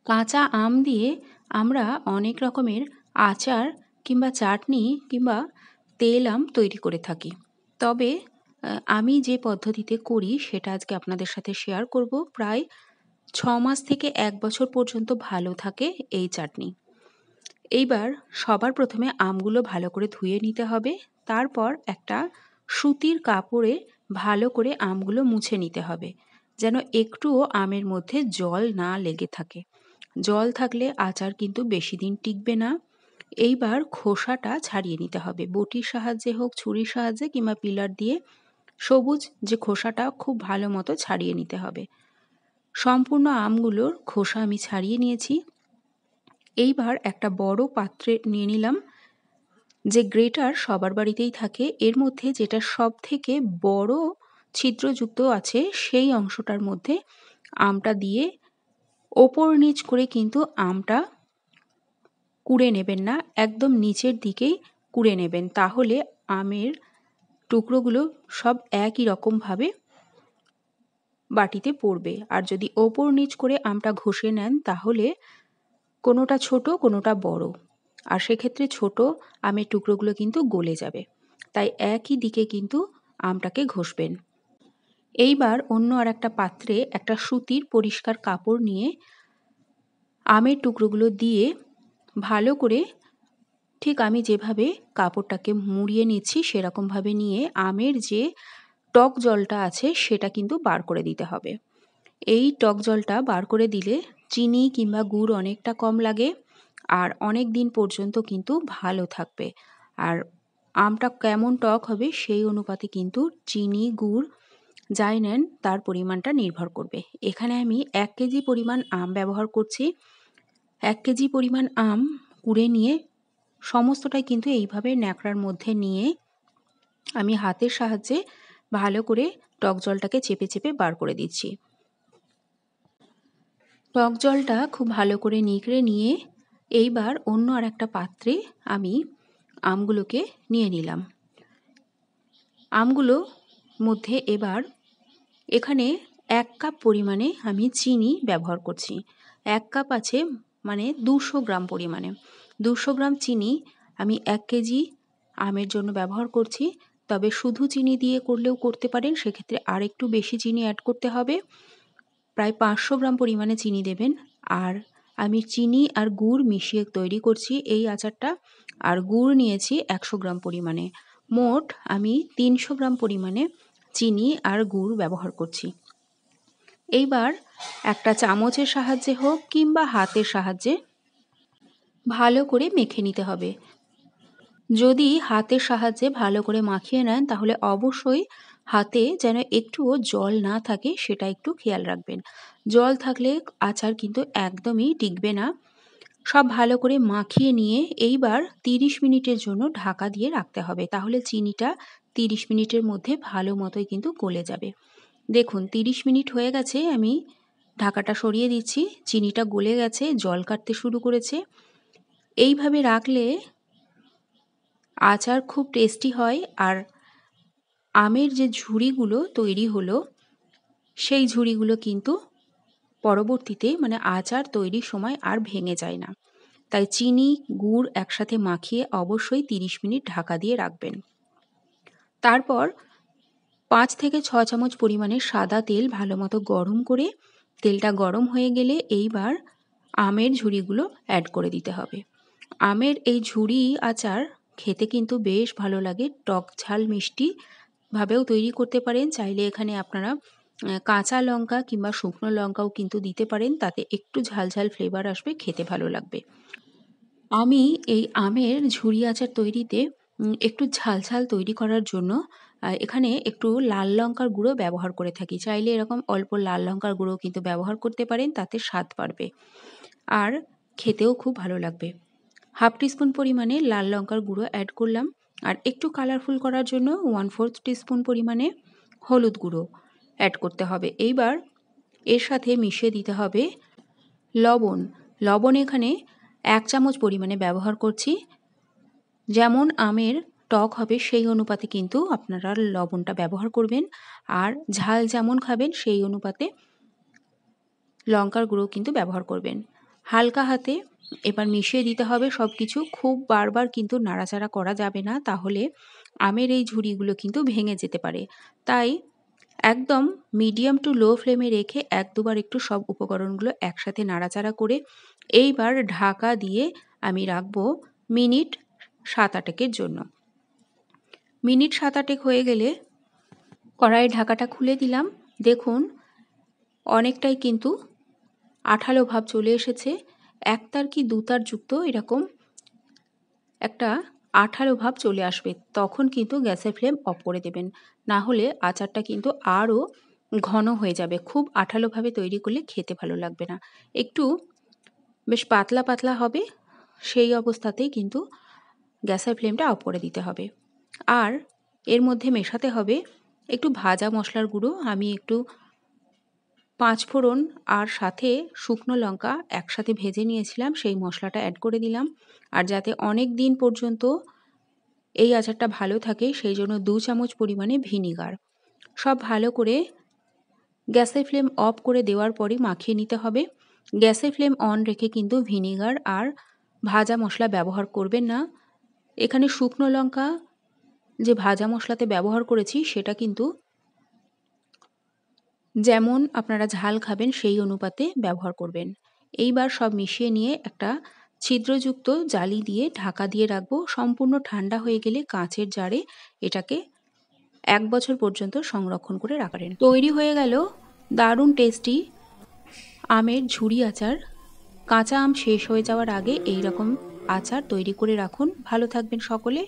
কাঁচা আম দিয়ে আমরা অনেক রকমের আচার কিংবা চাটনি কিংবা তেল আম তৈরি করে থাকি। তবে আমি যে পদ্ধতিতে করি সেটা আজকে আপনাদের সাথে শেয়ার করব। প্রায় ৬ মাস থেকে ১ বছর পর্যন্ত ভালো থাকে এই চাটনি। এইবার সবার প্রথমে আমগুলো ভালো করে ধুয়ে নিতে হবে। তারপর একটা সুতির কাপড়ে ভালো করে আমগুলো মুছে নিতে হবে, যেন একটুও আমের মধ্যে জল না লেগে থাকে। জল থাকলে আচার কিন্তু বেশি দিন টিকবে না। এইবার খোসাটা ছাড়িয়ে নিতে হবে, বটির সাহায্যে হোক, ছুরির সাহায্যে কিংবা পিলার দিয়ে সবুজ যে খোসাটা খুব ভালো মতো ছাড়িয়ে নিতে হবে। সম্পূর্ণ আমগুলোর খোসা আমি ছাড়িয়ে নিয়েছি। এইবার একটা বড় পাত্রে নিয়ে নিলাম, যে গ্রেটার সবার বাড়িতেই থাকে। এর মধ্যে যেটা সব থেকে বড় ছিদ্রযুক্ত আছে সেই অংশটার মধ্যে আমটা দিয়ে ওপর নিচ করে কিন্তু আমটা কুড়ে নেবেন না, একদম নিচের দিকেই কুড়ে নেবেন, তাহলে আমের টুকরোগুলো সব একই রকমভাবে বাটিতে পড়বে। আর যদি ওপর নিচ করে আমটা ঘষে নেন তাহলে কোনোটা ছোট কোনোটা বড়, আর সেক্ষেত্রে ছোট আমের টুকরোগুলো কিন্তু গলে যাবে। তাই একই দিকে কিন্তু আমটাকে ঘষবেন। এইবার অন্য আর একটা পাত্রে একটা সুতির পরিষ্কার কাপড় নিয়ে আমের টুকরোগুলো দিয়ে ভালো করে, ঠিক আমি যেভাবে কাপড়টাকে মুড়িয়ে নিচ্ছি সেরকমভাবে নিয়ে আমের যে টক জলটা আছে সেটা কিন্তু বার করে দিতে হবে। এই টক জলটা বার করে দিলে চিনি কিংবা গুড় অনেকটা কম লাগে আর অনেক দিন পর্যন্ত কিন্তু ভালো থাকবে। আর আমটা কেমন টক হবে সেই অনুপাতে কিন্তু চিনি গুড় যাই নেন তার পরিমাণটা নির্ভর করবে। এখানে আমি ১ কেজি পরিমাণ আম ব্যবহার করছি। ১ কেজি পরিমাণ আম কুড়ে নিয়ে সমস্তটাই কিন্তু এইভাবে ন্যাকড়ার মধ্যে নিয়ে আমি হাতের সাহায্যে ভালো করে টক জলটাকে চেপে চেপে বার করে দিচ্ছি। টক জলটা খুব ভালো করে নিগড়ে নিয়ে এইবার অন্য আর একটা পাত্রে আমি আমগুলোকে নিয়ে নিলাম। আমগুলো মধ্যে এবার এখানে ১ কাপ পরিমাণে আমি চিনি ব্যবহার করছি। ১ কাপ আছে মানে ২০০ গ্রাম পরিমাণে। ২০০ গ্রাম চিনি আমি ১ কেজি আমের জন্য ব্যবহার করছি। তবে শুধু চিনি দিয়ে করলেও করতে পারেন, সেক্ষেত্রে আর একটু বেশি চিনি অ্যাড করতে হবে। প্রায় ৫০০ গ্রাম পরিমাণে চিনি দেবেন। আর আমি চিনি আর গুড় মিশিয়ে তৈরি করছি এই আচারটা। আর গুড় নিয়েছি ১০০ গ্রাম পরিমাণে। মোট আমি ৩০০ গ্রাম পরিমাণে চিনি আর গুড় ব্যবহার করছি। এইবার একটা চামচের সাহায্যে হোক কিংবা হাতের সাহায্যে ভালো করে মেখে নিতে হবে। যদি হাতের সাহায্যে ভালো করে মাখিয়ে নেন তাহলে অবশ্যই হাতে যেন একটুও জল না থাকে সেটা একটু খেয়াল রাখবেন। জল থাকলে আচার কিন্তু একদমই টিকবে না। সব ভালো করে মাখিয়ে নিয়ে এইবার ৩০ মিনিটের জন্য ঢাকা দিয়ে রাখতে হবে, তাহলে চিনিটা ৩০ মিনিটের মধ্যে ভালো মতোই কিন্তু গলে যাবে। দেখুন ৩০ মিনিট হয়ে গেছে, আমি ঢাকাটা সরিয়ে দিচ্ছি। চিনিটা গলে গেছে, জল কাটতে শুরু করেছে। এইভাবে রাখলে আচার খুব টেস্টি হয়। আর আমের যে ঝুড়িগুলো তৈরি হলো সেই ঝুড়িগুলো কিন্তু পরবর্তীতে মানে আচার তৈরির সময় আর ভেঙে যায় না। তাই চিনি গুড় একসাথে মাখিয়ে অবশ্যই ৩০ মিনিট ঢাকা দিয়ে রাখবেন। তারপর ৫ থেকে ৬ চামচ পরিমাণে সাদা তেল ভালো মতো গরম করে, তেলটা গরম হয়ে গেলে এইবার আমের ঝুড়িগুলো অ্যাড করে দিতে হবে। আমের এই ঝুড়ি আচার খেতে কিন্তু বেশ ভালো লাগে, টক ঝাল মিষ্টি ভাবেও তৈরি করতে পারেন। চাইলে এখানে আপনারা কাঁচা লঙ্কা কিংবা শুকনো লঙ্কাও কিন্তু দিতে পারেন, তাতে একটু ঝাল ঝাল ফ্লেভার আসবে, খেতে ভালো লাগবে। আমি এই আমের ঝুড়ি আচার তৈরিতে একটু ঝাল ঝাল তৈরি করার জন্য এখানে একটু লাল লঙ্কার গুঁড়ো ব্যবহার করে থাকি। চাইলে এরকম অল্প লাল লঙ্কার গুঁড়ো কিন্তু ব্যবহার করতে পারেন, তাতে স্বাদ বাড়বে আর খেতেও খুব ভালো লাগবে। হাফ টিস্পুন পরিমাণে লাল লঙ্কার গুঁড়ো অ্যাড করলাম। আর একটু কালারফুল করার জন্য 1/4 টিস্পুন পরিমাণে হলুদ গুঁড়ো অ্যাড করতে হবে। এইবার এর সাথে মিশিয়ে দিতে হবে লবণ। লবণ এখানে ১ চামচ পরিমাণে ব্যবহার করছি। যেমন আমের টক হবে সেই অনুপাতে কিন্তু আপনারা লবণটা ব্যবহার করবেন, আর ঝাল যেমন খাবেন সেই অনুপাতে লঙ্কার গুঁড়ো কিন্তু ব্যবহার করবেন। হালকা হাতে এবার মিশিয়ে দিতে হবে সব কিছু। খুব বারবার কিন্তু নাড়াচাড়া করা যাবে না, তাহলে আমের এই ঝুড়িগুলো কিন্তু ভেঙে যেতে পারে। তাই একদম মিডিয়াম টু লো ফ্লেমে রেখে ১-২ বার একটু সব উপকরণগুলো একসাথে নাড়াচাড়া করে এইবার ঢাকা দিয়ে আমি রাখবো মিনিট ৭-৮ জন্য। মিনিট ৭-৮ হয়ে গেলে কড়াইয়ের ঢাকাটা খুলে দিলাম। দেখুন অনেকটাই কিন্তু আঠালো ভাব চলে এসেছে। একতার কি দুতার যুক্ত এরকম একটা আঠালো ভাব চলে আসবে, তখন কিন্তু গ্যাসের ফ্লেম অফ করে দেবেন। না হলে আচারটা কিন্তু আরও ঘন হয়ে যাবে। খুব আঠালোভাবে তৈরি করলে খেতে ভালো লাগবে না। একটু বেশ পাতলা পাতলা হবে, সেই অবস্থাতেই কিন্তু গ্যাসের ফ্লেমটা অফ করে দিতে হবে। আর এর মধ্যে মেশাতে হবে একটু ভাজা মশলার গুঁড়ো। আমি একটু ৫ ফোড়ন আর সাথে শুকনো লঙ্কা একসাথে ভেজে নিয়েছিলাম, সেই মশলাটা অ্যাড করে দিলাম। আর যাতে অনেক দিন পর্যন্ত এই আচারটা ভালো থাকে সেই জন্য ২ চামচ পরিমাণে ভিনিগার। সব ভালো করে গ্যাসের ফ্লেম অফ করে দেওয়ার পরই মাখিয়ে নিতে হবে। গ্যাসের ফ্লেম অন রেখে কিন্তু ভিনিগার আর ভাজা মশলা ব্যবহার করবেন না। এখানে শুকনো লঙ্কা যে ভাজা মশলাতে ব্যবহার করেছি সেটা কিন্তু যেমন আপনারা ঝাল খাবেন সেই অনুপাতে ব্যবহার করবেন। এইবার সব মিশিয়ে নিয়ে একটা ছিদ্রযুক্ত জালি দিয়ে ঢাকা দিয়ে রাখবো। সম্পূর্ণ ঠান্ডা হয়ে গেলে কাঁচের জারে এটাকে ১ বছর পর্যন্ত সংরক্ষণ করে রাখবেন। তৈরি হয়ে গেল দারুণ টেস্টি আমের ঝুড়ি আচার। কাঁচা আম শেষ হয়ে যাওয়ার আগে এই রকম আচার তৈরি করে রাখুন। ভালো থাকবেন সকলে।